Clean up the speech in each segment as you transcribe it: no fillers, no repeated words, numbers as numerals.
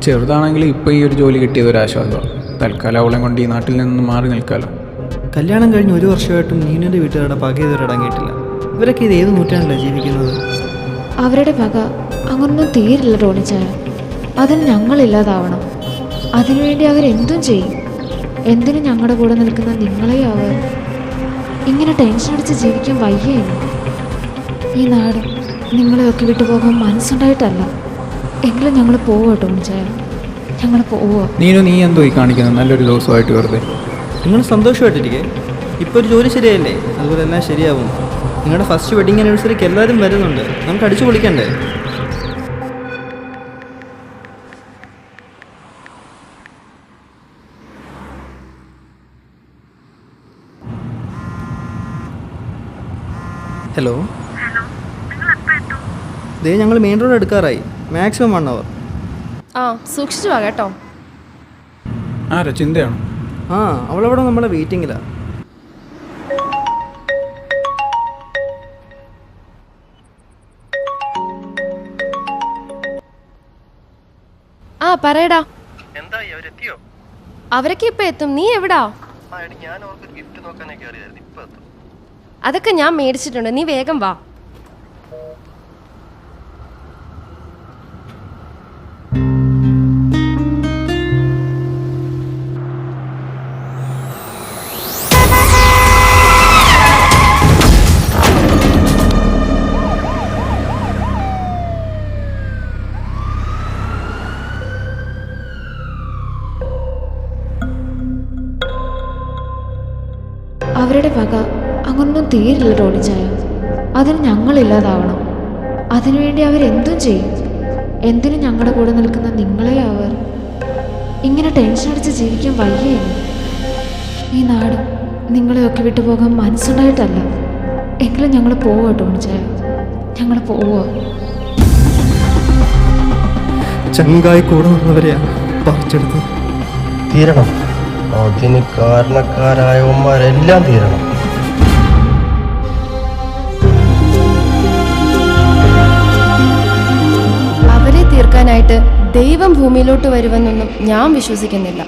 ചെറുതാണെങ്കിൽ ഇപ്പോൾ ഈ ഒരു ജോലി കിട്ടിയത് ഒരു ആശ്വാസമാണ്. തൽക്കാലം അവളെ കൊണ്ട് ഈ നാട്ടിൽ നിന്ന് മാറി നിൽക്കാമല്ലോ. കല്യാണം കഴിഞ്ഞ് 1 വർഷമായിട്ടും നീനുവിൻ്റെ വീട്ടുകാരുടെ പക ഇതുവരെ അടങ്ങിയിട്ടില്ല. ഇവരൊക്കെ ഇത് ഏത് നൂറ്റാണ്ടിലാണ് ജീവിക്കുന്നത്? അവരുടെ പക അങ്ങനൊന്നും തീരില്ല ടോണിച്ചായ. അതിന് ഞങ്ങളില്ലാതാവണം. അതിനുവേണ്ടി അവരെന്തും ചെയ്യും. എന്തിനും ഞങ്ങളുടെ കൂടെ നിൽക്കുന്ന നിങ്ങളെയും അവർ ഇങ്ങനെ ടെൻഷൻ അടിച്ച് ജീവിക്കാൻ വയ്യേനും. ഈ നാട് നിങ്ങളെയൊക്കെ വിട്ടുപോകാൻ മനസ്സുണ്ടായിട്ടല്ല. എങ്കിലും ഞങ്ങൾ പോവുക ടോണിച്ചായ, ഞങ്ങൾ പോവുക. നീ എന്തോ ഈ കാണിക്കുന്നത്? നല്ലൊരു ദിവസമായിട്ട് വെറുതെ. നിങ്ങൾ സന്തോഷമായിട്ടിരിക്കേ. ഇപ്പോൾ ഒരു ജോലി ശരിയല്ലേ, അതുപോലെ എല്ലാം ശരിയാവും. നിങ്ങളുടെ ഫസ്റ്റ് വെഡിങ് ആനിവേഴ്സറിക്ക് എല്ലാവരും വരുന്നുണ്ട്. നമുക്ക് അടിച്ചു പൊളിക്കണ്ടേ? ഹലോ, ദേ ഞങ്ങൾ മെയിൻ റോഡ് എടുക്കാറായി. മാക്സിമം 1 അവർ. സൂക്ഷിച്ചു വാ കേട്ടോ. ആരാ? ചിന്തയാണോ? അവളവിടെ നമ്മളെ വെയിറ്റിങ്ങിലാണ്. പറയടാ. അവരൊക്കെ ഇപ്പൊ എത്തും. നീ എവിടാ? അതൊക്കെ ഞാൻ മേടിച്ചിട്ടുണ്ട്. നീ വേഗം വാ. അവരുടെ പക അങ്ങനൊന്നും തീരില്ല ടോണിച്ചായ. അതിന് ഞങ്ങളില്ലാതാവണം. അതിനുവേണ്ടി അവരെന്തും ചെയ്യും. എന്തിനും ഞങ്ങളുടെ കൂടെ നിൽക്കുന്ന നിങ്ങളെയും അവർ ഇങ്ങനെ ടെൻഷൻ അടിച്ച് ജീവിക്കാൻ വയ്യേനും. ഈ നാട് നിങ്ങളെയൊക്കെ വിട്ടുപോകാൻ മനസ്സുണ്ടായിട്ടല്ല. എങ്കിലും ഞങ്ങൾ പോവുക ടോണിച്ചായ, ഞങ്ങൾ പോവുക. ചങ്കായി കൂടെ വന്നവരെയാണ് പറിച്ചെടുത്ത് തീരണം. അതിന് കാരണക്കാരായവന്മാരെല്ലാം തീരണം. അവരെ തീർക്കാനായിട്ട് ദൈവം ഭൂമിയിലോട്ട് വരുമെന്നൊന്നും ഞാൻ വിശ്വസിക്കുന്നില്ല.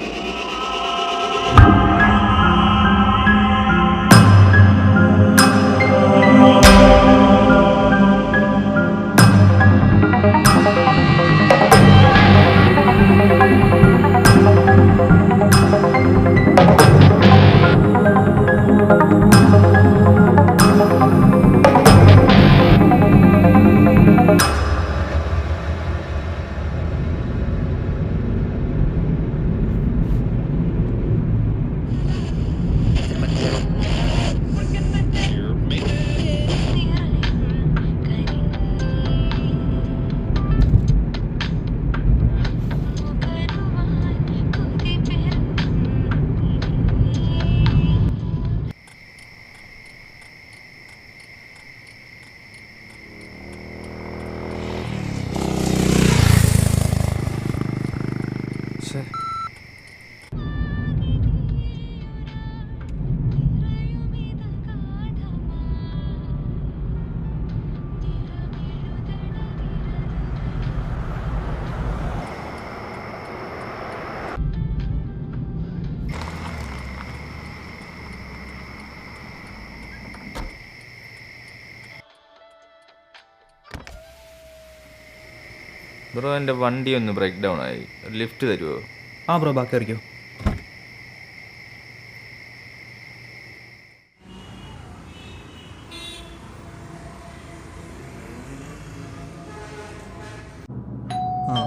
ബ്രോ, എൻ്റെ വണ്ടി ഒന്ന് ബ്രേക്ക് ഡൗൺ ആയി. ലിഫ്റ്റ് തരുമോ? ബ്രോ ബാക്കി അറിയിക്കോ.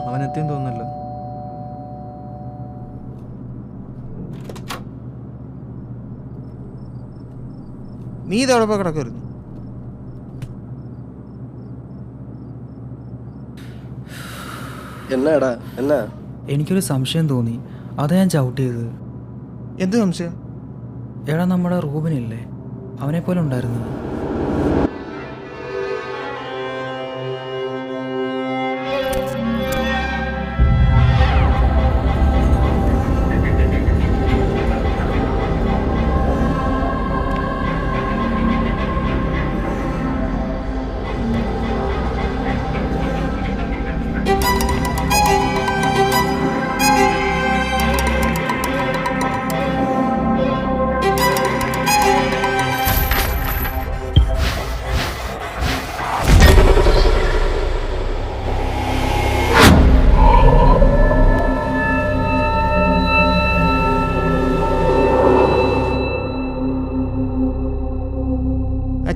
അവനെത്തിയും തോന്നുന്നല്ലോ. നീ ഇതോടൊപ്പം കിടക്കരുത്. എന്നാടാ എന്നാ? എനിക്കൊരു സംശയം തോന്നി, അതാ ഞാൻ ചവിട്ട് ചെയ്തത്. എന്ത് സംശയം? എടാ, നമ്മുടെ റൂബിനില്ലേ, അവനെ പോലെ ഉണ്ടായിരുന്നു.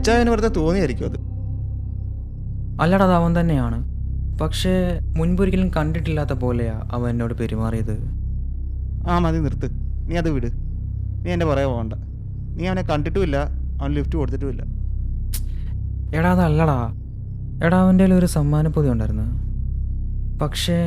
അച്ചായന് വെറുതെ തോന്നിയായിരിക്കും അത്. അല്ലടാ, അത് അവൻ തന്നെയാണ്. പക്ഷേ മുൻപൊരിക്കലും കണ്ടിട്ടില്ലാത്ത പോലെയാ അവൻ എന്നോട് പെരുമാറിയത്. ആ മതി, നിർത്ത്. നീ അത് വിട്. നീ എൻ്റെ പറയാൻ പോകണ്ട. നീ അവനെ കണ്ടിട്ടുമില്ല, അവൻ ലിഫ്റ്റ് കൊടുത്തിട്ടുമില്ല. എടാ അതല്ലടാ. എടാ അവൻ്റെ ഒരു സമ്മാനപ്പൊതി ഉണ്ടായിരുന്നു. പക്ഷേ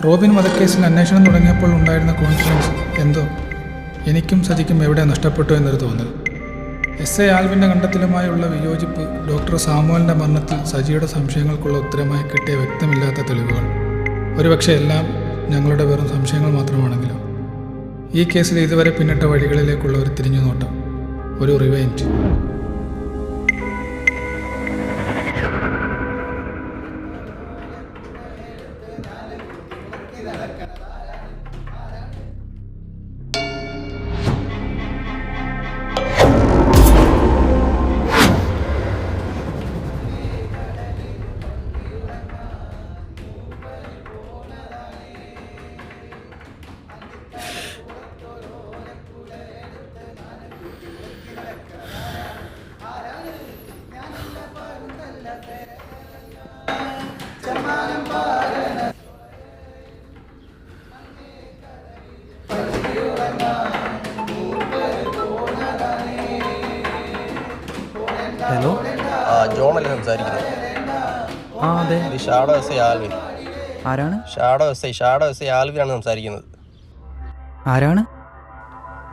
റോബിൻ വധക്കേസിൽ അന്വേഷണം തുടങ്ങിയപ്പോൾ ഉണ്ടായിരുന്ന കോൺഫിഡൻസ് എന്തോ എനിക്കും സജിക്കും എവിടെ നഷ്ടപ്പെട്ടു എന്നൊരു തോന്നൽ. എസ് ഐ ആൽവിൻ്റെ കണ്ടെത്തലുമായുള്ള വിയോജിപ്പ്, ഡോക്ടർ സാമുവലിൻ്റെ മരണത്തിൽ സജിയുടെ സംശയങ്ങൾക്കുള്ള ഉത്തരമായി കിട്ടിയ വ്യക്തമില്ലാത്ത തെളിവുകൾ, ഒരുപക്ഷെ എല്ലാം ഞങ്ങളുടെ വെറും സംശയങ്ങൾ മാത്രമാണെങ്കിലും ഈ കേസിൽ ഇതുവരെ പിന്നിട്ട വഴികളിലേക്കുള്ള ഒരു തിരിഞ്ഞുനോട്ടം, ഒരു റിവൈൻഡ്. ഹലോ. ജോണല്ലേ സംസാരിക്കുന്നത്? ആ അതെ. ഇത് ഷാഡോ എസ് ഐ ആൽവിൻ. ആരാണ്? ഷാഡോ എസ് ഐ ആൽവിനാണ് സംസാരിക്കുന്നത്. ആരാണ്?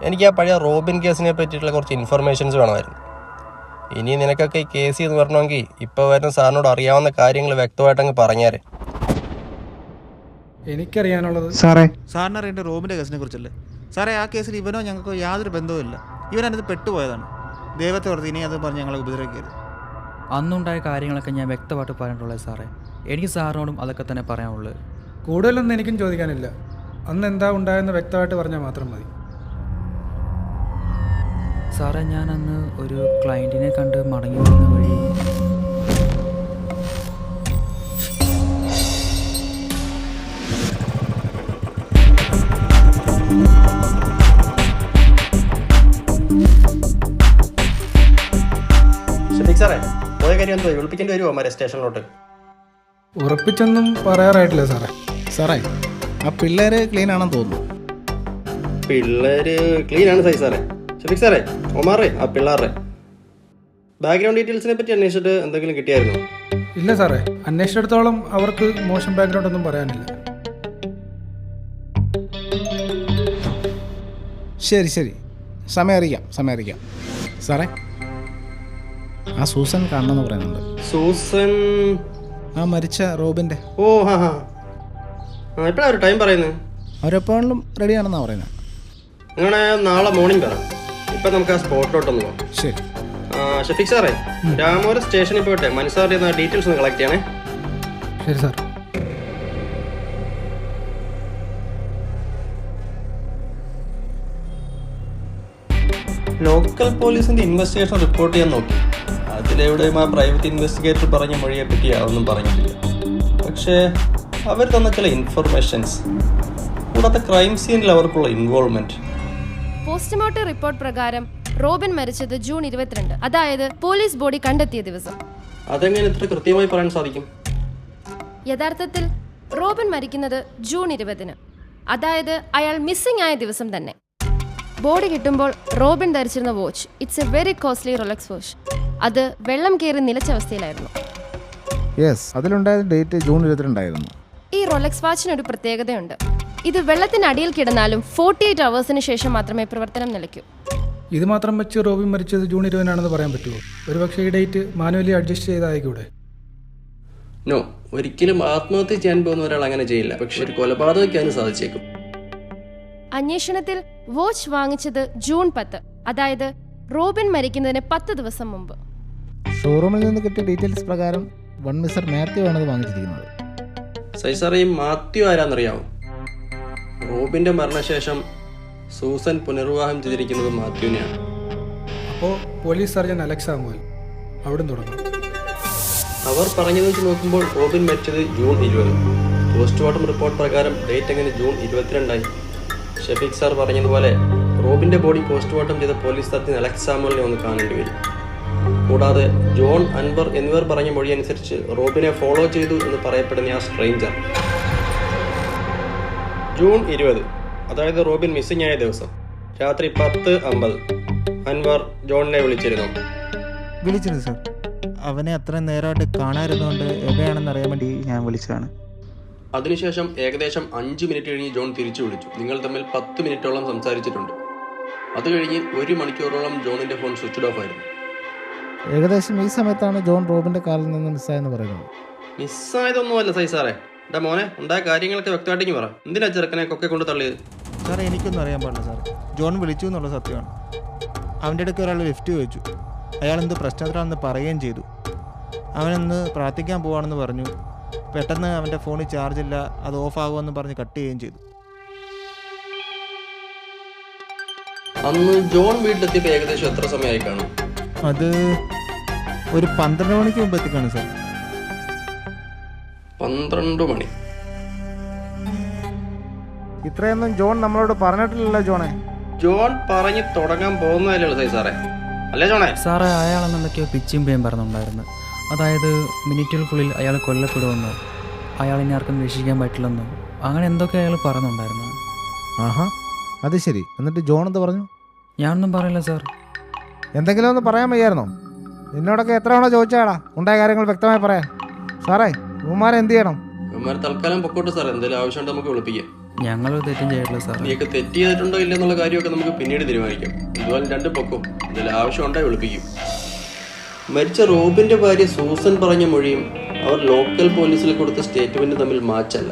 എനിക്ക് ആ പഴയ റോബിൻ കേസിനെ പറ്റിയിട്ടുള്ള കുറച്ച് ഇൻഫർമേഷൻസ് വേണമായിരുന്നു. ഇനി നിനക്കൊക്കെ ഈ കേസ് എന്ന് പറഞ്ഞെങ്കിൽ ഇപ്പോൾ വരുന്ന സാറിനോട് അറിയാവുന്ന കാര്യങ്ങൾ വ്യക്തമായിട്ടങ്ങ് പറഞ്ഞേരെ. എനിക്കറിയാനുള്ളത് സാറിന് അറിയേണ്ട റോബിൻ്റെ കേസിനെ കുറിച്ചല്ലേ സാറേ? ആ കേസിൽ ഇവനോ ഞങ്ങൾക്ക് യാതൊരു ബന്ധവുമില്ല. ഇവനത് പെട്ടുപോയതാണ്. ദൈവത്തെ ഓർത്ത് ഇനി അത് പറഞ്ഞ് ഞങ്ങളെ ഉപദ്രവിക്കരുത്. അന്നുണ്ടായ കാര്യങ്ങളൊക്കെ ഞാൻ വ്യക്തമായിട്ട് പറഞ്ഞിട്ടുള്ളത് സാറേ. എനിക്ക് സാറിനോടും അതൊക്കെ തന്നെ പറയാനുള്ളത്. കൂടുതലൊന്നും എനിക്കും ചോദിക്കാനില്ല. അന്ന് എന്താ ഉണ്ടായെന്ന് വ്യക്തമായിട്ട് പറഞ്ഞാൽ മാത്രം മതി. സാറേ, ഞാൻ അന്ന് ഒരു ക്ലയൻറ്റിനെ കണ്ട് മടങ്ങി വരുന്ന വഴി സാറേ പോയ കാര്യം എന്തോ വിളിപ്പിക്കേണ്ടി വരുമോ മറ്റേ സ്റ്റേഷനിലോട്ട്? ഉറപ്പിച്ചൊന്നും പറയാറായിട്ടില്ല സാറേ. സാറേ ആ പിള്ളേര് ക്ലീൻ ആണെന്ന് തോന്നുന്നു. പിള്ളേര് ക്ലീൻ ആണ് സാറേ. ഷഫീഖ് സാറേ, ഒമാറേ ആ പിള്ളേരുടെ ബാക്ക്ഗ്രൗണ്ട് ഡീറ്റെയിൽസിനെ പറ്റി അന്വേഷിച്ചിട്ട് എന്തെങ്കിലും കിട്ടിയായിരുന്നോ? ഇല്ല സാറേ, അന്വേഷിച്ചിടത്തോളം അവർക്ക് മോശം ബാക്ക്ഗ്രൗണ്ട് ഒന്നും പറയാനില്ല. ശരി, സമയം അറിയിക്കാം. സാറേ ആ സൂസൻ കാണണമെന്ന് പറയുന്നുണ്ട്. സൂസൻ? ആ മരിച്ച റോബിൻ്റെ. ഓ ഹാ എപ്പോഴാണ് ഒരു ടൈം പറയുന്നത്? അവരെപ്പോഴും റെഡിയാണെന്നാണ് പറയുന്നത്. നിങ്ങളെ നാളെ മോർണിംഗ് പറയാം. ഇപ്പം നമുക്ക് ആ സ്പോട്ടിലോട്ടൊന്ന് പോകാം. ശരി. ഷഫീഖ് സാറേ, രാമോര സ്റ്റേഷനിൽ പോയിട്ട് മനസ്സാറിയ ഡീറ്റെയിൽസ് ഒന്ന് കളക്ട് ചെയ്യണേ. ശരി സാർ. ലോക്കൽ പോലീസിന്റെ ഇൻവെസ്റ്റിഗേഷൻ റിപ്പോർട്ട് ചെയ്യാൻ നോക്കി. അതിലെവിടെയും ആ പ്രൈവറ്റ് ഇൻവെസ്റ്റിഗേറ്റർ പറഞ്ഞ മൊഴിയെ പറ്റി അതൊന്നും പറഞ്ഞിട്ടില്ല. പക്ഷേ അവർ തന്ന ചില ഇൻഫർമേഷൻസ്, കൂടാതെ ക്രൈം സീനിൽ അവർക്കുള്ള ഇൻവോൾവ്മെന്റ്. പോസ്റ്റ്മോർട്ടം റിപ്പോർട്ട് പ്രകാരം റോബിൻ മരിച്ചത് ജൂൺ 22, അതായത് പോലീസ് ബോഡി കണ്ടെത്തിയ ദിവസം. അതെങ്ങനെ ഇത്ര കൃത്യമായി പറയാൻ സാധിക്കും? യഥാർത്ഥത്തിൽ റോബിൻ മരിക്കുന്നത് ജൂൺ 20, അതായത് അയാൾ മിസ്സിംഗ് ആയ ദിവസം തന്നെ. ബോഡി കിട്ടുമ്പോൾ റോബിൻ ധരിച്ചിരുന്ന watch, it's a very costly Rolex watch, അത് വെള്ളം കയറി നിലച്ച അവസ്ഥയിലായിരുന്നു. അതിലുണ്ടായ ഡേറ്റ് ജൂൺ 22 ഈ റോളക്സ് വാച്ചിനൊരു പ്രത്യേകതയുണ്ട്. ഇത് വെള്ളത്തിനടിയിൽ കിടന്നാലും 48 അവേഴ്സിന് ശേഷം മാത്രമേ പ്രവർത്തനം നിലയ്ക്കൂ. ഇത് മാത്രം വെച്ച് റോബിൻ മരിച്ചത് ജൂൺ 20 പറയാൻ പറ്റുമോ? ഒരുപക്ഷെ ഈ ഡേറ്റ് മാനുവലി അഡ്ജസ്റ്റ് ചെയ്തായിക്കൂടെ? നോ, ഒരിക്കലും ആത്മഹത്യ ചെയ്യാൻ പോകുന്ന ഒരാൾ അങ്ങനെ ചെയ്യില്ല. പക്ഷെ ഒരു കൊലപാതകയ്ക്കാനും സാധിച്ചേക്കും. അന്വേഷണത്തിൽ വാച്ച് വാങ്ങിച്ചത് ജൂൺ 10, അതായത് റോബിൻ മരിക്കുന്നതിന് 10 ദിവസം മുമ്പ്. ഷോറൂമിൽ നിന്ന് കിട്ടിയ ഡീറ്റെയിൽസ് പ്രകാരം വൺ മിസ്റ്റർ മാത്യു ആണത് വാങ്ങിച്ചിരിക്കുന്നത്. സൈസാറെ, ഈ മാത്യു ആരാന്നറിയാമോ? റോബിൻ്റെ മരണശേഷം സൂസൻ പുനർവിവാഹം ചെയ്തിരിക്കുന്നത് മാത്യുവിനെയാണ്. അപ്പോൾ പോലീസ് സർജൻ അലക്സ് സാമുവൽ അവിടുന്ന് തുടങ്ങും. അവർ പറഞ്ഞത് വെച്ച് നോക്കുമ്പോൾ റോബിൻ മരിച്ചത് ജൂൺ 20. പോസ്റ്റ്മോർട്ടം റിപ്പോർട്ട് പ്രകാരം ഡേറ്റ് എങ്ങനെ ജൂൺ 22ആയി? ഷെഫീഖ് സാർ പറഞ്ഞതുപോലെ റോബിൻ്റെ ബോഡി പോസ്റ്റ്മോർട്ടം ചെയ്ത പോലീസ് സർജൻ അലക്സ് സാമുവലിനെ ഒന്ന് കാണേണ്ടി വരും. കൂടാതെ ജോൺ, അൻവർ എന്നിവർ പറഞ്ഞ മൊഴി അനുസരിച്ച് റോബിനെ ഫോളോ ചെയ്തു എന്ന് പറയപ്പെടുന്ന ആ സ്ട്രേഞ്ചർ ജൂൺ 20, അതായത് റോബിൻ മിസ്സിംഗ് ആയ ദിവസം രാത്രി 10:50 അൻവർ ജോണിനെ വിളിച്ചിരുന്നു. വിളിച്ചിരുന്നു സാർ. അവനെ അത്രയും നേരമായിട്ട് കാണാതിരുന്നതുകൊണ്ട് എവിടെയാണെന്ന് അറിയാൻ വേണ്ടി ഞാൻ വിളിച്ചതാണ്. അതിനുശേഷം ഏകദേശം 5 മിനിറ്റ് കഴിഞ്ഞ് ജോൺ തിരിച്ചു വിളിച്ചു. നിങ്ങൾ തമ്മിൽ 10 മിനിറ്റോളം സംസാരിച്ചിട്ടുണ്ട്. അത് കഴിഞ്ഞ് 1 മണിക്കൂറോളം ജോണിൻ്റെ ഫോൺ സ്വിച്ച് ഓഫ് ആയിരുന്നു. ഏകദേശം ഈ സമയത്താണ് ജോൺ റോബിൻ്റെ കാറിൽ നിന്ന് മിസ്സായെന്ന് പറയുന്നത്. മിസ്സായതൊന്നുമല്ല സൈസാറെ. എൻ്റെ മോനെ, ഉണ്ടായ കാര്യങ്ങളൊക്കെ വ്യക്തമായിട്ടേക്ക് പറ. എന്തിനാ ചെറുക്കനെ കൊക്കെ കൊണ്ട് തള്ളിയത്? സാറേ, എനിക്കൊന്നും അറിയാൻ പാടില്ല സാർ. ജോൺ വിളിച്ചു എന്നുള്ള സത്യമാണ്. അവൻ്റെ അടുക്ക് ഒരാൾ ലിഫ്റ്റ് ചോദിച്ചു. അയാൾ എന്ത് പ്രശ്നത്തിലാണെന്ന് പറയുകയും ചെയ്തു. അവനൊന്ന് പ്രാർത്ഥിക്കാൻ പോവാണെന്ന് പറഞ്ഞു. പെട്ടെന്ന് അവൻ്റെ ഫോണിൽ ചാർജില്ല, അത് ഓഫ് ആകുമെന്ന് പറഞ്ഞ് കട്ട് ചെയ്യുകയും ചെയ്തു. അന്ന് ജോൺ വീട്ടിലെത്തിയപ്പോൾ ഏകദേശം എത്ര സമയമായി കാണും? അത് ഒരു 12 മണിക്ക് മുമ്പ് എത്തിക്കാണ് സാർ. 12 മണി. ഇത്രയൊന്നും ജോൺ നമ്മളോട് പറഞ്ഞിട്ടില്ലല്ലോ ജോണെ. ജോൺ പറഞ്ഞ് തുടങ്ങാൻ പോകുന്നതല്ലേ ഉള്ളൂ സൈസാറെ, അല്ലേ ജോണേ? സാറേ, അയാളെന്തൊക്കെയോ പിച്ചും പേയും പറഞ്ഞുണ്ടായിരുന്നു. അതായത് മിനിറ്റുകൾക്കുള്ളിൽ അയാൾ കൊല്ലപ്പെടുമെന്നോ അയാളിനെ ആർക്കും രക്ഷിക്കാൻ പറ്റില്ലെന്നോ അങ്ങനെ എന്തൊക്കെ അയാൾ പറയുന്നുണ്ടായിരുന്നു. ആഹാ, അത് ശരി. എന്നിട്ട് ജോൺ എന്ത് പറഞ്ഞു? ഞാനൊന്നും പറയില്ല സാർ. എന്തെങ്കിലും ഒന്ന് പറയാൻ വയ്യായിരുന്നോ? നിന്നോടൊക്കെ എത്ര തവണ ചോദിച്ചാടാ ഉണ്ടായ കാര്യങ്ങൾ വ്യക്തമായി പറയാൻ. സാറേ, ഇവന്മാരെ എന്ത് ചെയ്യണം? ഇവന്മാർ തൽക്കാലം പൊക്കോട്ടെ സാർ. എന്തെങ്കിലും ആവശ്യമുണ്ട് നമുക്ക് വിളിപ്പിക്കാം. ഞങ്ങളൊരു തെറ്റും ചെയ്തില്ല സാർ. നീയൊക്കെ തെറ്റ് ചെയ്തിട്ടുണ്ടോ ഇല്ലെന്നുള്ള കാര്യമൊക്കെ നമുക്ക് പിന്നീട് തീരുമാനിക്കാം. ഇതുപോലെ 2 പൊക്കും. എന്തെങ്കിലും ആവശ്യമുണ്ടായി വിളിപ്പിക്കും. മരിച്ച റോബിൻ്റെ ഭാര്യ സൂസൻ പറഞ്ഞ മൊഴിയും അവർ ലോക്കൽ പോലീസിൽ കൊടുത്ത സ്റ്റേറ്റ്മെൻറ്റ് തമ്മിൽ മാച്ചല്ല.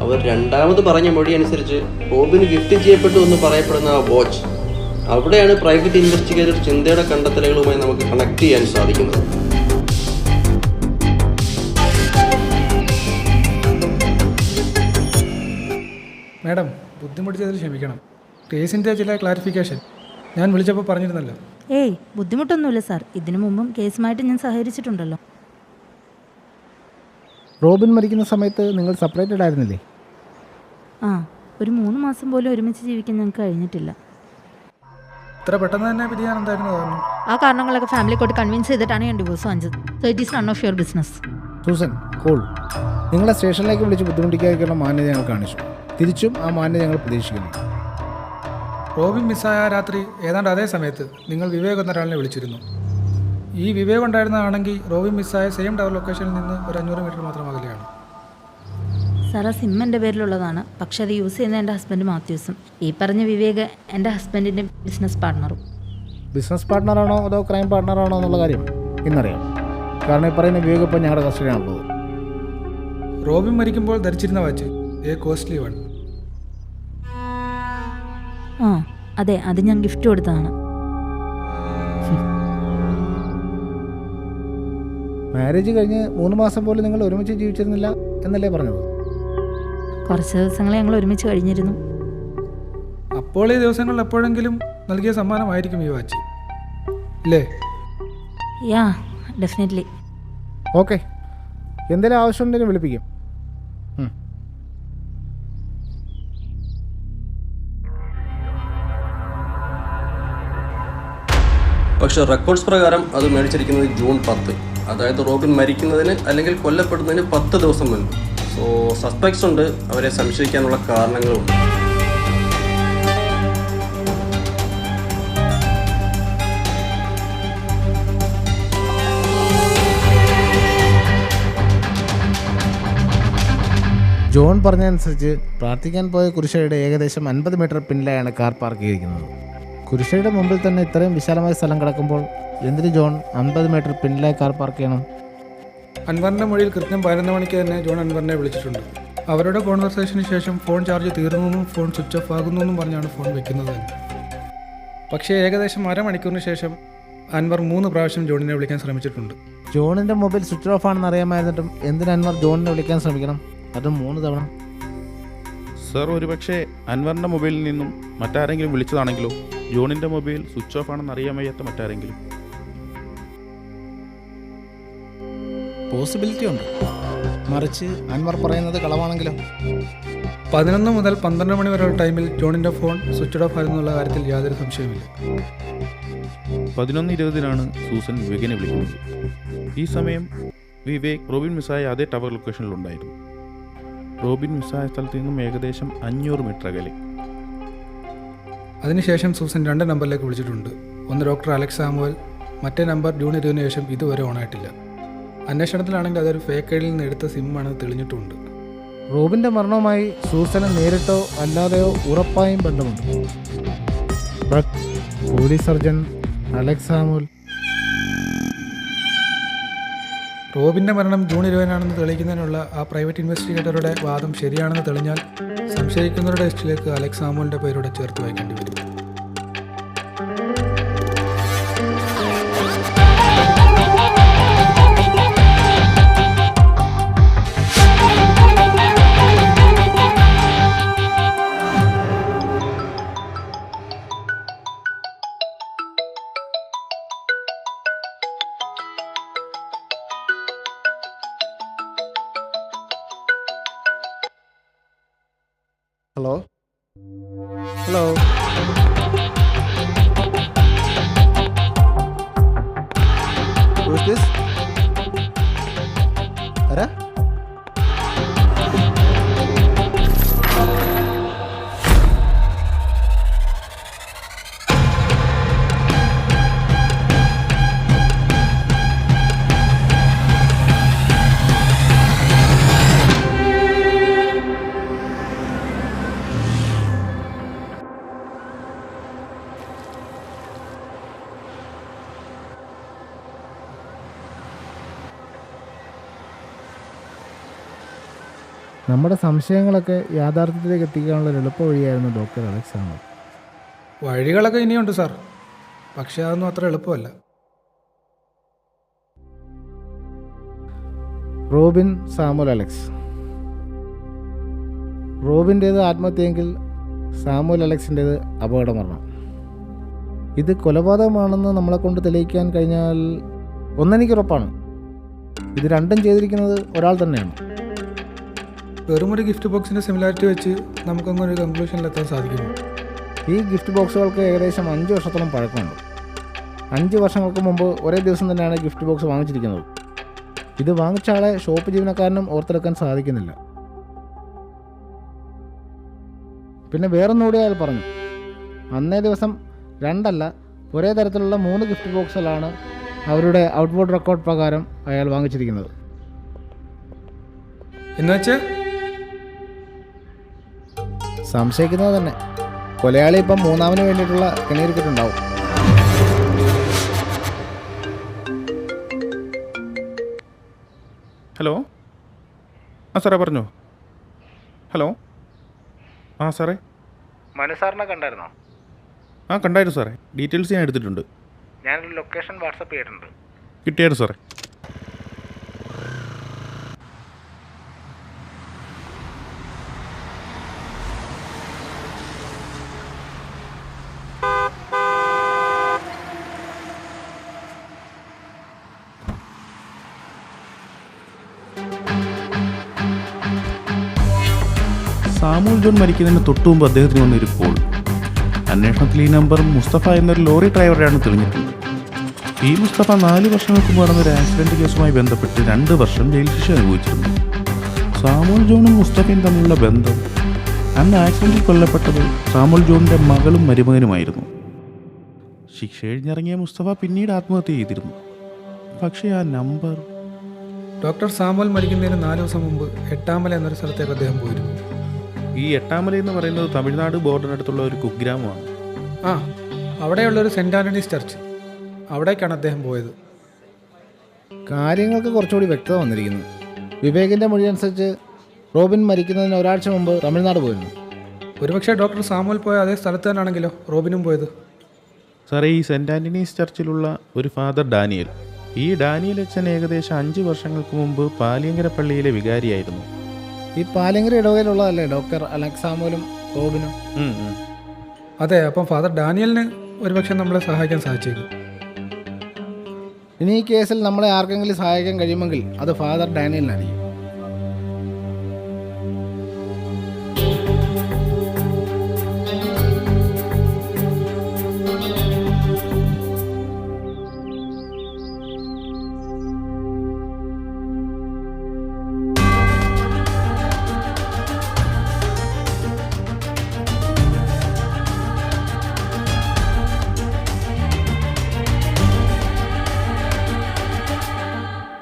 അവർ രണ്ടാമത് പറഞ്ഞ മൊഴി അനുസരിച്ച് റോബിന് ഗിഫ്റ്റ് ചെയ്യപ്പെട്ടു എന്ന് പറയപ്പെടുന്ന ആ വാച്ച്, അവിടെയാണ് പ്രൈവറ്റ് ഇൻവെസ്റ്റിഗേറ്റർ ചിന്തയുടെ കണ്ടെത്തലുകളുമായി നമുക്ക് കണക്ട് ചെയ്യാൻ സാധിക്കുന്നത്. മാഡം, ബുദ്ധിമുട്ടിച്ചതിൽ ക്ഷമിക്കണം. കേസിൻ്റെ ചില ക്ലാരിഫിക്കേഷൻ ഞാൻ വിളിച്ചപ്പോൾ പറഞ്ഞിരുന്നല്ലോ. ഏയ്, ബുദ്ധിമുട്ടൊന്നുമില്ല സാർ. ഇതിനു മുമ്പും കേസുമായിട്ട് ഞാൻ സഹകരിച്ചിട്ടുണ്ടല്ലോ. റോബിൻ മരിക്കുന്ന സമയത്ത് നിങ്ങൾ സെപ്പറേറ്റഡ് ആയിരുന്നില്ലേ? ആ, ഒരു 3 മാസം പോലും ഒരുമിച്ച് ജീവിക്കാൻ ഞങ്ങൾക്ക് കഴിഞ്ഞിട്ടില്ല. ഇത്ര പെട്ടെന്ന് തന്നെ പിരിയാൻ എന്തായിരുന്നു കാരണം? ആ കാരണങ്ങളൊക്കെ ഫാമിലി കോർട്ട് കൺവിൻസ് ചെയ്തിട്ടാണ് ഞാൻ ഡിവോഴ്സ് വാങ്ങിച്ചത്. So it is none of your business. Susan, cool. നിങ്ങളെ സ്റ്റേഷനിലേക്ക് വിളിച്ച് ബുദ്ധിമുട്ടിക്കാതിരിക്കുന്ന മാന്യത ഞങ്ങൾ കാണിച്ചു. തിരിച്ചും ആ മാന്യത ഞങ്ങൾ പ്രതീക്ഷിക്കുന്നു. റോബിൻ മിസ്സായ രാത്രി ഏതാണ്ട് അതേ സമയത്ത് നിങ്ങൾ വിവേക് എന്നൊരാളിനെ വിളിച്ചിരുന്നു. ഈ വിവേക് ഉണ്ടായിരുന്നതാണെങ്കിൽ റോബിൻ മിസ്സായ സെയിം ടവർ ലൊക്കേഷനിൽ നിന്ന് ഒരു 500 മീറ്റർ മാത്രം അകലെയാണ്. സാർ, ആ സിം എൻ്റെ പേരിലുള്ളതാണ്. പക്ഷെ അത് യൂസ് ചെയ്യുന്ന എൻ്റെ ഹസ്ബൻഡ് മാത്യൂസും. ഈ പറഞ്ഞ വിവേക് എൻ്റെ ഹസ്ബൻഡിൻ്റെ ബിസിനസ് പാർട്ട്ണറും. ബിസിനസ് പാർട്ട്ണറാണോ അതോ ക്രൈം പാർട്ട്ണറാണോ എന്നുള്ള കാര്യം ഇന്നറിയാം. കാരണം ഈ പറയുന്ന വിവേക് ഇപ്പം ഞങ്ങളുടെ കസ്റ്റഡിയാണുള്ളത്. റോബിൻ മരിക്കുമ്പോൾ ധരിച്ചിരുന്ന വാച്ച് എ കോസ്റ്റ്ലി വൺ. ആ അതെ, അത് ഞാൻ ഗിഫ്റ്റ് കൊടുത്തതാണ്. മാരേജ് കഴിഞ്ഞ് 3 മാസം പോലും നിങ്ങൾ ഒരുമിച്ച് ജീവിച്ചിരുന്നില്ല എന്നല്ലേ പറഞ്ഞത്? കുറച്ച് ദിവസങ്ങൾ ഞങ്ങൾ ഒരുമിച്ച് കഴിഞ്ഞിരുന്നു. അപ്പോൾ ഈ ദിവസങ്ങളിൽ എപ്പോഴെങ്കിലും നൽകിയ സമ്മാനമായിരിക്കും ഈ വാച്ച്, അല്ലേ? യാ, ഡെഫിനറ്റ്ലി. ഓക്കെ, എന്തെങ്കിലും ആവശ്യമുണ്ടെങ്കിൽ വിളിപ്പിക്കും. പക്ഷെ റെക്കോർഡ്സ് പ്രകാരം അത് മേടിച്ചിരിക്കുന്നത് ജൂൺ 10, അതായത് റോബിൻ മരിക്കുന്നതിന് അല്ലെങ്കിൽ കൊല്ലപ്പെടുന്നതിന് 10 ദിവസം മുൻപ്. സോ സസ്പെക്ട്സ് ഉണ്ട്, അവരെ സംശയിക്കാനുള്ള കാരണങ്ങളുണ്ട്. ജോൺ പറഞ്ഞതനുസരിച്ച് പ്രാർത്ഥിക്കാൻ പോയ കുരിശയുടെ ഏകദേശം 50 മീറ്റർ പിന്നിലായാണ് കാർ പാർക്ക് ചെയ്തിരിക്കുന്നത്. കുരിശയുടെ മുമ്പിൽ തന്നെ ഇത്രയും വിശാലമായ സ്ഥലം കിടക്കുമ്പോൾ എന്തിന് ജോൺ 50 മീറ്റർ പിന്നിലായി കാർ പാർക്ക് ചെയ്യണം? അൻവറിൻ്റെ മൊഴിയിൽ കൃത്യം 11 മണിക്ക് തന്നെ ജോൺ അൻവറിനെ വിളിച്ചിട്ടുണ്ട്. അവരുടെ കോൺവെർസേഷന് ശേഷം ഫോൺ ചാർജ് തീർന്നു എന്നും ഫോൺ സ്വിച്ച് ഓഫ് ആകുന്നു എന്നും പറഞ്ഞാണ് ഫോൺ വെക്കുന്നത്. പക്ഷേ ഏകദേശം അരമണിക്കൂറിന് ശേഷം അൻവർ 3 പ്രാവശ്യം ജോണിനെ വിളിക്കാൻ ശ്രമിച്ചിട്ടുണ്ട്. ജോണിൻ്റെ മൊബൈൽ സ്വിച്ച് ഓഫ് ആണെന്ന് അറിയാമായിരുന്നിട്ടും എന്തിന് അൻവർ ജോണിനെ വിളിക്കാൻ ശ്രമിക്കണം, അതും 3 തവണ? സർ, ഒരുപക്ഷെ അൻവറിൻ്റെ മൊബൈലിൽ നിന്നും മറ്റാരെങ്കിലും വിളിച്ചതാണെങ്കിലോ? ജോണിൻ്റെ മൊബൈൽ സ്വിച്ച് ഓഫ് ആണെന്ന് അറിയാൻ വയ്യാത്ത മറ്റാരെങ്കിലും? പോസിബിലിറ്റി ഉണ്ട്. മറിച്ച് അൻവർ പറയുന്നത് കളവാണെങ്കിലോ? 11 മുതൽ 12 മണി വരെയുള്ള ടൈമിൽ ജോണിൻ്റെ ഫോൺ സ്വിച്ച് ഓഫ് ആയിരുന്നുള്ള കാര്യത്തിൽ യാതൊരു സംശയവുമില്ല. 11:20 സൂസൻ വിവേകിനെ വിളിക്കുന്നത്. ഈ സമയം വിവേക് റോബിൻ മിസ്സായ അതേ ടവർ ലൊക്കേഷനിലുണ്ടായിരുന്നു. റോബിൻ മിസ്സായ സ്ഥലത്ത് നിന്നും ഏകദേശം 500 മീറ്റർ അകലെ. അതിനുശേഷം സൂസൻ 2 നമ്പറിലേക്ക് വിളിച്ചിട്ടുണ്ട്. ഒന്ന് ഡോക്ടർ അലക്സ് സാമുവൽ, മറ്റേ നമ്പർ ജൂൺ 20 ശേഷം ഇതുവരെ ഓണായിട്ടില്ല. അന്വേഷണത്തിലാണെങ്കിൽ അതൊരു ഫേക്ക് ഐഡിയിൽ നിന്ന് എടുത്ത സിമ്മാണെന്ന് തെളിഞ്ഞിട്ടുണ്ട്. റോബിൻ്റെ മരണവുമായി സൂസന് നേരിട്ടോ അല്ലാതെയോ ഉറപ്പായും ബന്ധമുണ്ട്. Police surgeon Alex Samuel. റോബിൻ്റെ മരണം ജൂൺ 20 തെളിയിക്കുന്നതിനുള്ള ആ പ്രൈവറ്റ് ഇൻവെസ്റ്റിഗേറ്ററുടെ വാദം ശരിയാണെന്ന് തെളിഞ്ഞാൽ സംശയിക്കുന്നവരുടെ ലിസ്റ്റിലേക്ക് അലക്സ് സാമുവലിൻ്റെ പേരോടെ ചേർത്ത് വായിക്കേണ്ടി വരും. ഹലോ ഹലോ ആരാ? നമ്മുടെ സംശയങ്ങളൊക്കെ യാഥാർത്ഥ്യത്തിലേക്ക് എത്തിക്കാനുള്ള ഒരു എളുപ്പ വഴിയായിരുന്നു ഡോക്ടർ അലക്സ് സാമുവൽ. വഴികളൊക്കെ ഇനിയുണ്ട് സാർ, പക്ഷേ അതൊന്നും അത്ര എളുപ്പമല്ല. Robin Samuel Alex. റോബിൻ്റേത് ആത്മഹത്യയെങ്കിൽ സാമുവൽ അലക്സിൻ്റേത് അപകടമരണം. ഇത് കൊലപാതകമാണെന്ന് നമ്മളെ കൊണ്ട് തെളിയിക്കാൻ കഴിഞ്ഞാൽ ഒന്നെനിക്കുറപ്പാണ്, ഇത് രണ്ടും ചെയ്തിരിക്കുന്നത് ഒരാൾ തന്നെയാണ്. വെറുമൊരു ഗിഫ്റ്റ് ബോക്സിൻ്റെ സിമിലാരിറ്റി വെച്ച് നമുക്കങ്ങനെ ഒരു കൺക്ലൂഷനിലെത്താൻ സാധിക്കുന്നു. ഈ ഗിഫ്റ്റ് ബോക്സുകൾക്ക് ഏകദേശം 5 വർഷത്തോളം പഴക്കമുണ്ട്. 5 വർഷങ്ങൾക്ക് മുമ്പ് ഒരേ ദിവസം തന്നെയാണ് ഗിഫ്റ്റ് ബോക്സ് വാങ്ങിച്ചിരിക്കുന്നത്. ഇത് വാങ്ങിച്ച ആളെ ഷോപ്പ് ജീവനക്കാരനും ഓർത്തെടുക്കാൻ സാധിക്കുന്നില്ല. പിന്നെ വേറൊന്നുകൂടി അയാൾ പറഞ്ഞു, അന്നേ ദിവസം 2 അല്ല ഒരേ തരത്തിലുള്ള 3 ഗിഫ്റ്റ് ബോക്സുകളാണ് അവരുടെ ഔട്ട്ബോർഡ് റെക്കോർഡ് പ്രകാരം അയാൾ വാങ്ങിച്ചിരിക്കുന്നത്. എന്നുവെച്ച് സംശയിക്കുന്നത് തന്നെ കൊലയാളി ഇപ്പം 3ാമന് വേണ്ടിയിട്ടുള്ള കെണിയൊരുക്കിയിട്ടുണ്ടാവും. ഹലോ, ആ സാറേ പറഞ്ഞോ. ഹലോ, ആ സാറേ. മനു സാറിനെ കണ്ടായിരുന്നോ? ആ കണ്ടായിരുന്നു സാറേ, ഡീറ്റെയിൽസ് ഞാൻ എടുത്തിട്ടുണ്ട്. ഞാനൊരു ലൊക്കേഷൻ വാട്സപ്പ് ചെയ്തിട്ടുണ്ട്. കിട്ടിയായിരുന്നു സാറേ. സാമുവൽ ജോൺ മരിക്കുന്നതിന് തൊട്ടു മുമ്പ് അദ്ദേഹത്തിന് വന്നൊരു കോൾ. അന്വേഷണത്തിൽ ഈ നമ്പർ മുസ്തഫ എന്നൊരു ലോറി ഡ്രൈവറാണ് തെളിഞ്ഞിട്ടുണ്ട്. ഈ മുസ്തഫ 4 വർഷങ്ങൾക്ക് മുമ്പ് നടന്നൊരു ആക്സിഡൻറ്റ് കേസുമായി ബന്ധപ്പെട്ട് 2 വർഷം ജയിൽ ശിക്ഷ അനുഭവിച്ചിരുന്നു. സാമുവൽ ജോണും മുസ്തഫയും തമ്മിലുള്ള ബന്ധം, അന്ന് ആക്സിഡൻറ്റിൽ കൊല്ലപ്പെട്ടത് സാമുവൽ ജോണിൻ്റെ മകളും മരുമകനുമായിരുന്നു. ശിക്ഷ കഴിഞ്ഞിറങ്ങിയ മുസ്തഫ പിന്നീട് ആത്മഹത്യ ചെയ്തിരുന്നു. പക്ഷേ ആ നമ്പർ... ഡോക്ടർ സാമുവൽ മരിക്കുന്നതിന് 4 ദിവസം മുമ്പ് എട്ടാമല എന്നൊരു സ്ഥലത്തേക്ക് അദ്ദേഹം പോയിരുന്നു. ഈ എട്ടാമല എന്ന് പറയുന്നത് തമിഴ്നാട് ബോർഡറിനടുത്തുള്ള ഒരു കുഗ്രാമമാണ്. അവിടെയുള്ളൊരു സെൻറ് ആൻ്റണീസ് ചർച്ച്, അവിടേക്കാണ് അദ്ദേഹം പോയത്. കാര്യങ്ങൾക്ക് കുറച്ചുകൂടി വ്യക്തത വന്നിരിക്കുന്നു. വിവേകിൻ്റെ മൊഴി അനുസരിച്ച് റോബിൻ മരിക്കുന്നതിന് ഒരാഴ്ച മുമ്പ് തമിഴ്നാട് പോയിരുന്നു. ഒരുപക്ഷെ ഡോക്ടർ സാമുവൽ പോയ അതേ സ്ഥലത്ത് തന്നെയാണെങ്കിലോ റോബിനും പോയത്. സാറേ, ഈ സെൻറ് ആൻ്റണീസ് ചർച്ചിലുള്ള ഒരു ഫാദർ ഡാനിയൽ, ഈ ഡാനിയൽ അച്ഛൻ ഏകദേശം 5 വർഷങ്ങൾക്ക് മുമ്പ് പാലിയങ്കര പള്ളിയിലെ വികാരിയായിരുന്നു. ഈ പാലിങ്കര ഇടവകയിലുള്ളതല്ലേ ഡോക്ടർ അലക്സ് സാമുവലും റോബിനും? അതെ, അപ്പം ഫാദർ ഡാനിയലിന് ഒരുപക്ഷെ നമ്മളെ സഹായിക്കാൻ സാധിച്ചേക്കും. ഇനി ഈ കേസിൽ നമ്മളെ ആർക്കെങ്കിലും സഹായിക്കാൻ കഴിയുമെങ്കിൽ അത് ഫാദർ ഡാനിയലിനായിരിക്കും.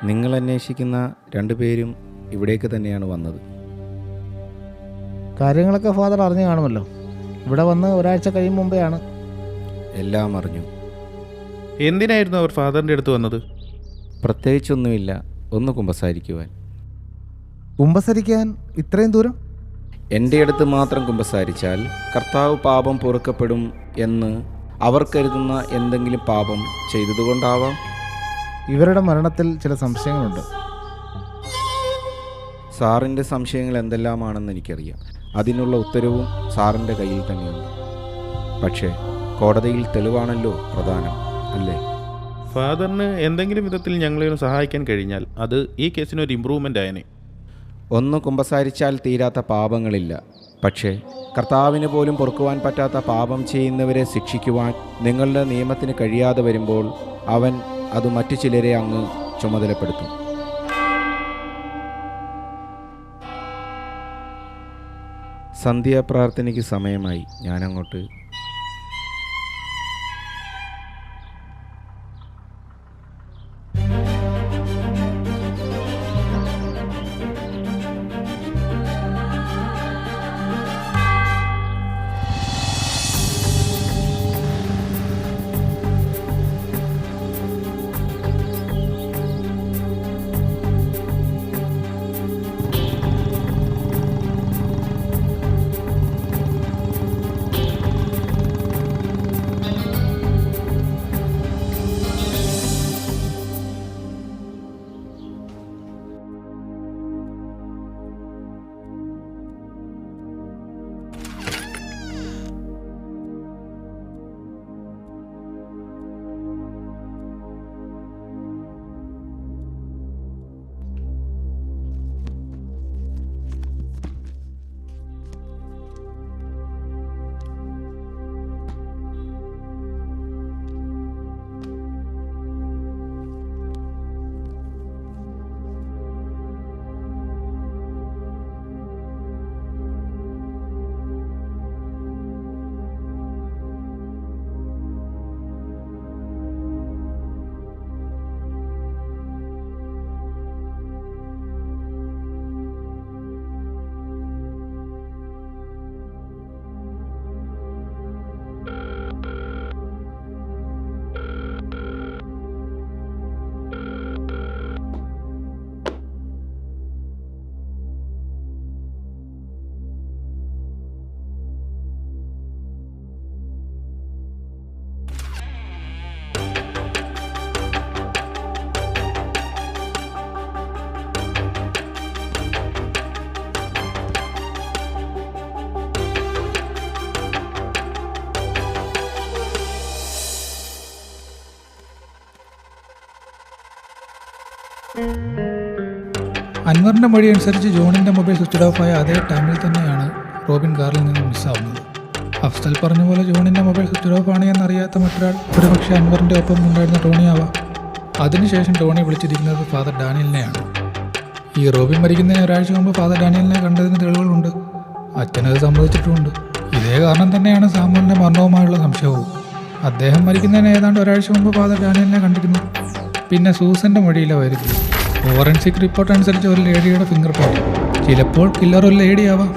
നിങ്ങൾ അന്വേഷിക്കുന്ന 2 പേരും ഇവിടേക്ക് തന്നെയാണ് വന്നത്. കാര്യങ്ങളൊക്കെ ഫാദർ അറിഞ്ഞു കാണുമല്ലോ. ഇവിടെ വന്ന് ഒരാഴ്ച കഴിയും മുമ്പെയാണ്. എല്ലാം അറിഞ്ഞു. എന്തിനായിരുന്നു അവർ ഫാദറിൻ്റെ അടുത്ത് വന്നത്? പ്രത്യേകിച്ചൊന്നുമില്ല, ഒന്ന് കുമ്പസാരിക്കുവാൻ. കുമ്പസരിക്കാൻ ഇത്രയും ദൂരം? എൻ്റെ അടുത്ത് മാത്രം കുമ്പസാരിച്ചാൽ കർത്താവ് പാപം പൊറുക്കപ്പെടും എന്ന് അവർ കരുതുന്ന എന്തെങ്കിലും പാപം ചെയ്തതുകൊണ്ടാവാം. ഇവരുടെ മരണത്തിൽ ചില സംശയങ്ങളുണ്ട്. സാറിൻ്റെ സംശയങ്ങൾ എന്തെല്ലാമാണെന്ന് എനിക്കറിയാം. അതിനുള്ള ഉത്തരവും സാറിൻ്റെ കയ്യിൽ തന്നെയുണ്ട്. പക്ഷേ കോടതിയിൽ തെളിവാണല്ലോ പ്രധാനം, അല്ലേ? ഫാദറിന് എന്തെങ്കിലും വിധത്തിൽ ഞങ്ങളെ സഹായിക്കാൻ കഴിഞ്ഞാൽ അത് ഈ കേസിനൊരു ഇമ്പ്രൂവ്മെൻ്റ് ആയനെ. ഒന്ന് കുമ്പസാരിച്ചാൽ തീരാത്ത പാപങ്ങളില്ല. പക്ഷേ കർത്താവിന് പോലും പൊറുക്കുവാൻ പറ്റാത്ത പാപം ചെയ്യുന്നവരെ ശിക്ഷിക്കുവാൻ നിങ്ങളുടെ നിയമത്തിന് കഴിയാതെ വരുമ്പോൾ അവൻ അത് മറ്റു ചിലരെ അങ്ങ് ചുമതലപ്പെടുത്തും. സന്ധ്യാപ്രാർത്ഥനയ്ക്ക് സമയമായി. ഞാനങ്ങോട്ട്. അൻവറിൻ്റെ മൊഴി അനുസരിച്ച് ജോണിൻ്റെ മൊബൈൽ സ്വിച്ച് ഓഫ് ആയ അതേ ടൈമിൽ തന്നെയാണ് റോബിൻ കാറിൽ നിന്ന് മിസ്സാവുന്നത്. അഫ്സൽ പറഞ്ഞ പോലെ ജോണിൻ്റെ മൊബൈൽ സ്വിച്ച് ഓഫ് ആണ് എന്നറിയാത്ത മറ്റൊരാൾ ഒരുപക്ഷെ അൻവറിൻ്റെ ഒപ്പം ഉണ്ടായിരുന്ന ടോണിയാവാം. അതിനുശേഷം ടോണി വിളിച്ചിരിക്കുന്നത് ഫാദർ ഡാനിയലിനെയാണ്. ഈ റോബിൻ മരിക്കുന്നതിന് ഒരാഴ്ച മുമ്പ് ഫാദർ ഡാനിയലിനെ കണ്ടതിന് തെളിവുകളുണ്ട്. അച്ഛനത് സമ്മതിച്ചിട്ടുമുണ്ട്. ഇതേ കാരണം തന്നെയാണ് സാമുവലിൻ്റെ മരണവുമായുള്ള സംശയവും. അദ്ദേഹം മരിക്കുന്നതിന് ഏതാണ്ട് ഒരാഴ്ച മുമ്പ് ഫാദർ ഡാനിയലിനെ കണ്ടിരുന്നു. പിന്നെ സൂസൻ്റെ മൊഴിയിലായിരിക്കും. ഫോറൻസിക് റിപ്പോർട്ട് അനുസരിച്ച് ഒരു ലേഡിയുടെ ഫിംഗർ പ്രിന്റ്. ചിലപ്പോൾ കില്ലർ ഒരു ലേഡി ആവാം.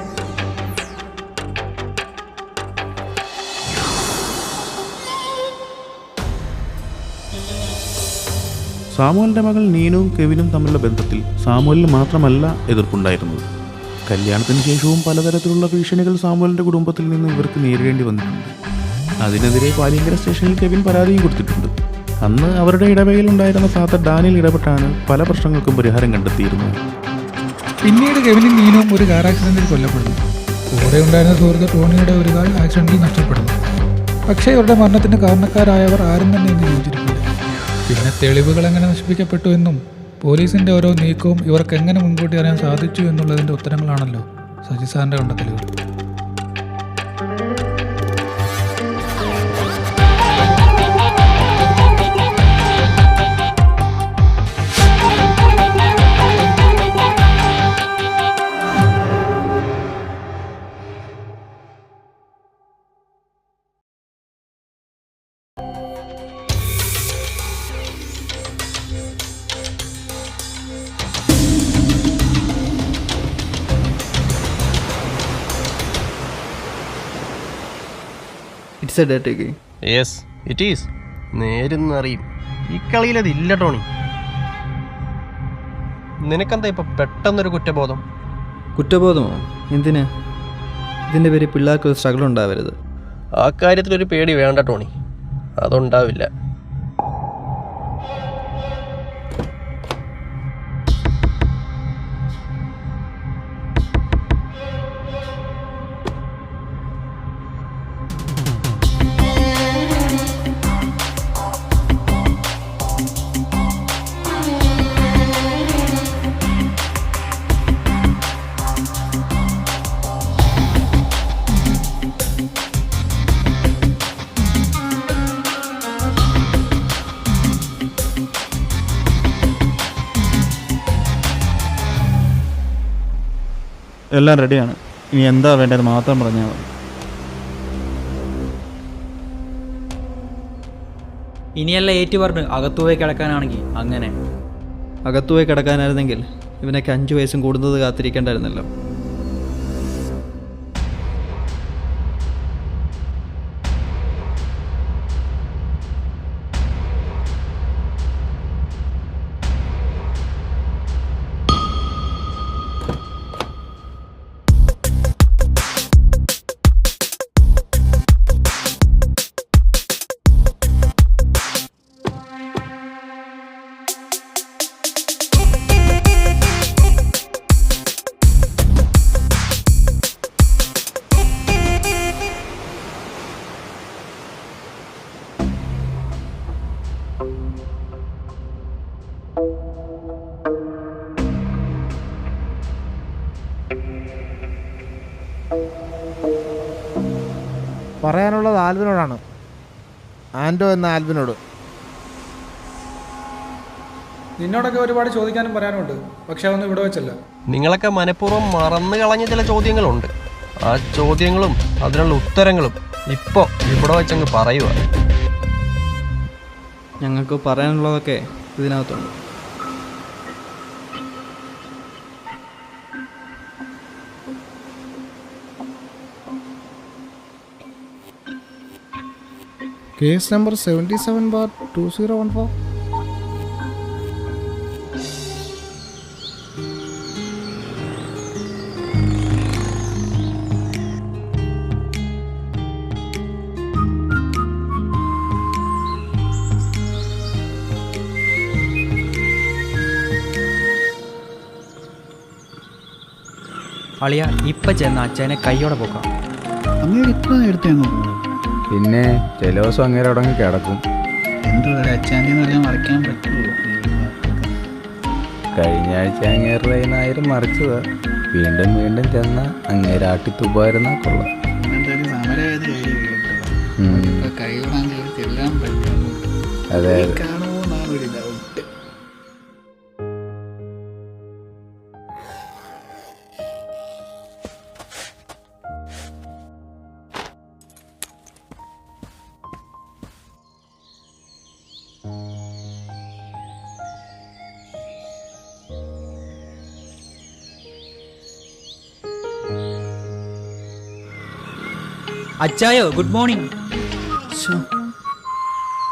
സാമുവലിൻ്റെ മകൾ നീനുവും കെവിനും തമ്മിലുള്ള ബന്ധത്തിൽ സാമുവലിന് മാത്രമല്ല എതിർപ്പുണ്ടായിരുന്നത്. കല്യാണത്തിന് ശേഷവും പലതരത്തിലുള്ള ഭീഷണികൾ സാമുവലിൻ്റെ കുടുംബത്തിൽ നിന്ന് ഇവർക്ക് നേരിടേണ്ടി വന്നിട്ടുണ്ട്. അതിനെതിരെ പാലിയങ്കര സ്റ്റേഷനിൽ കെവിൻ പരാതിയും കൊടുത്തിട്ടുണ്ട്. അന്ന് അവരുടെ ഇടവകയിലുണ്ടായിരുന്ന ഫാദർ ഡാനിയൽ ഇടപെട്ടാണ് പല പ്രശ്നങ്ങൾക്കും പരിഹാരം കണ്ടെത്തിയിരുന്നത്. പിന്നീട് കെവിനും നീനും ഒരു കാർ ആക്സിഡന്റിൽ കൊല്ലപ്പെടുന്നു. കൂടെ ഉണ്ടായിരുന്ന സുഹൃത്ത് ടോണിയുടെ ഒരു കാൽ ആക്സിഡന്റിൽ നഷ്ടപ്പെടുന്നു. പക്ഷേ ഇവരുടെ മരണത്തിന് കാരണക്കാരായവർ ആരും തന്നെ ഇന്ന് ജീവിച്ചിരിക്കില്ല. പിന്നെ തെളിവുകൾ എങ്ങനെ നശിപ്പിക്കപ്പെട്ടു എന്നും പോലീസിൻ്റെ ഓരോ നീക്കവും ഇവർക്ക് എങ്ങനെ മുൻകൂട്ടി അറിയാൻ സാധിച്ചു എന്നുള്ളതിൻ്റെ ഉത്തരങ്ങളാണല്ലോ സജി സാറിൻ്റെ കണ്ടെത്തലുകൾ. It's a date game. Yes it is. നേരെന്നറിയും ഈ കളിയിൽ അതില്ല ടോണി. നിനക്കെന്താ ഇപ്പം പെട്ടെന്നൊരു കുറ്റബോധം? കുറ്റബോധമോ? എന്തിന്? ഇതിൻ്റെ പേര് പിള്ളേർക്ക് ഒരു സ്ട്രഗിൾ ഉണ്ടാവരുത്. ആ കാര്യത്തിലൊരു പേടി വേണ്ട ടോണി, അതുണ്ടാവില്ല. എല്ലാം റെഡിയാണ്. ഇനി എന്താ വേണ്ടത് മാത്രം പറഞ്ഞാൽ മതി. ഇനിയല്ല ഏറ്റു പറഞ്ഞ് അകത്തുപോയി കിടക്കാനാണെങ്കിൽ അങ്ങനെ. അകത്തുപോയി കിടക്കാനായിരുന്നെങ്കിൽ ഇവനൊക്കെ 5 വയസ്സും കൂടുന്നത് കാത്തിരിക്കേണ്ടായിരുന്നല്ലോ. പറയാനുള്ളത് ആൽവിനോടാണ്. ആൻഡോ എന്ന ആൽവിനോട്. നിന്നോടൊക്കെ ഒരുപാട് ചോദിക്കാനും പറയാനുണ്ട്, പക്ഷെ അതൊന്നും ഇവിടെ വെച്ചല്ല. നിങ്ങളൊക്കെ മനഃപൂർവ്വം മറന്നു കളഞ്ഞ ചില ചോദ്യങ്ങളുണ്ട്. ആ ചോദ്യങ്ങളും അതിനുള്ള ഉത്തരങ്ങളും ഇപ്പോൾ ഇവിടെ വെച്ചങ്ങ് പറയുക. ഞങ്ങൾക്ക് പറയാനുള്ളതൊക്കെ ഇതിനകത്തുണ്ട്. Case number 77/2014. അളിയ ഇപ്പം ചെന്ന് അച്ഛനെ കൈയോടെ പോക്കാം. അങ്ങേര് ഇത്ര നേരത്തെ അങ്ങ് പോകും. പിന്നെ ചില ദിവസം അങ്ങേരെ ഉടങ്ങി കിടക്കും. എന്തോ അച്ഛൻ്റെ മറയ്ക്കാൻ പറ്റുമോ? കഴിഞ്ഞ ആഴ്ച അങ്ങേരുടെ കയ്യിൽ നിന്ന് 1000 മറിച്ചതാ. വീണ്ടും വീണ്ടും ചെന്ന അങ്ങേരെ ആട്ടിത്തുപ്പായിരുന്ന കൊള്ളാം. എന്തായാലും സമരവേദ കേട്ടോ. കൈയോടാൻ ചെല്ലാൻ പറ്റുമോ? അതെ കാണുമോ എന്നാണ് ഒരു ഡൗട്ട്. അച്ചായോ, good morning.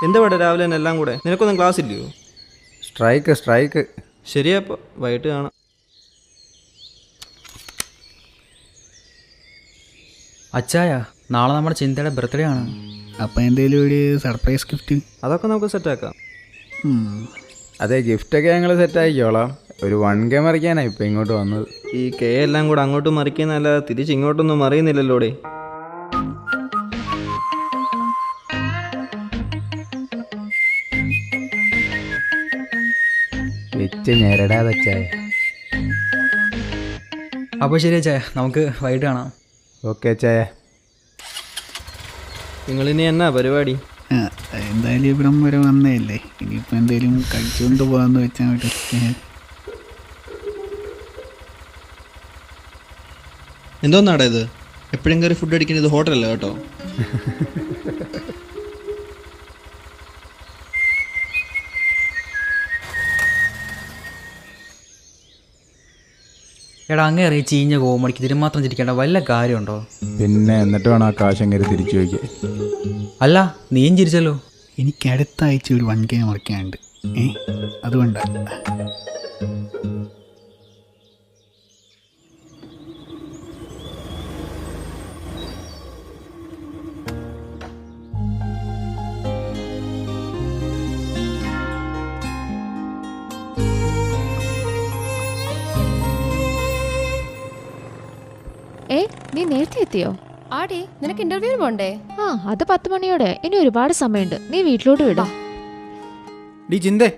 എന്താ ഇവിടെ രാവിലെ തന്നെ എല്ലാം കൂടെ? നിനക്കൊന്നും ക്ലാസ് ഇല്ലയോ? സ്ട്രൈക്ക്. ശരിയപ്പോൾ വൈകിട്ട് കാണാം. അച്ചായ, നാളെ നമ്മുടെ ചിന്തയുടെ ബർത്ത്ഡേ ആണ്. അപ്പം എന്തെങ്കിലും ഒരു സർപ്രൈസ് ഗിഫ്റ്റ്. അതൊക്കെ നമുക്ക് സെറ്റാക്കാം. അതെ, ഗിഫ്റ്റൊക്കെ ഞങ്ങൾ സെറ്റാക്കിക്കോളാം. ഒരു 1K മറിക്കാനാണ് ഇപ്പം ഇങ്ങോട്ട് വന്നത്. ഈ കെ എല്ലാം കൂടെ അങ്ങോട്ട് മറിക്കുന്നല്ല, തിരിച്ചിങ്ങോട്ടൊന്നും മറിയുന്നില്ലല്ലോടെ. വെച്ച് ഞെരടാതെ ചായ. അപ്പോൾ ശരി ചായ, നമുക്ക് വൈകിട്ട് കാണാം. ഓക്കെ ചായ. നിങ്ങളിനി എന്നാ പരിപാടി? എന്തായാലും ഇവിടം വരെ വന്നതല്ലേ, ഇനിയിപ്പോൾ എന്തെങ്കിലും കഴിച്ചുകൊണ്ട് പോകാമെന്ന് വെച്ചാൽ മതി. എന്തോന്നാടാ ഇത്? എപ്പോഴും കയറി ഫുഡ് അടിക്കുന്നത് ഹോട്ടലല്ല കേട്ടോ. എടാ അങ്ങേറി ചീഞ്ഞ കോമഡിക്ക് ഇതിന് മാത്രം ചിരിക്കേണ്ട വല്ല കാര്യമുണ്ടോ? പിന്നെ എന്നിട്ട് വേണം ആ കാശ് അങ്ങനെ തിരിച്ചു വയ്ക്കാൻ. അല്ല നീയും ചിരിച്ചല്ലോ. എനിക്ക് അടുത്ത ആഴ്ച ഒരു 1K മറിക്കാനുണ്ട്. അതുകൊണ്ടാണ്. നീ നേരത്തെ എത്തിയോ? ആടി, നിനക്ക് ഇന്റർവ്യൂവിന് പോണ്ടേ? ആ, അത് 10 മണിയോടെ. ഇനി ഒരുപാട് സമയമുണ്ട്. നീ വീട്ടിലോട്ട് വിടാം. ഡി ചിന്തേ,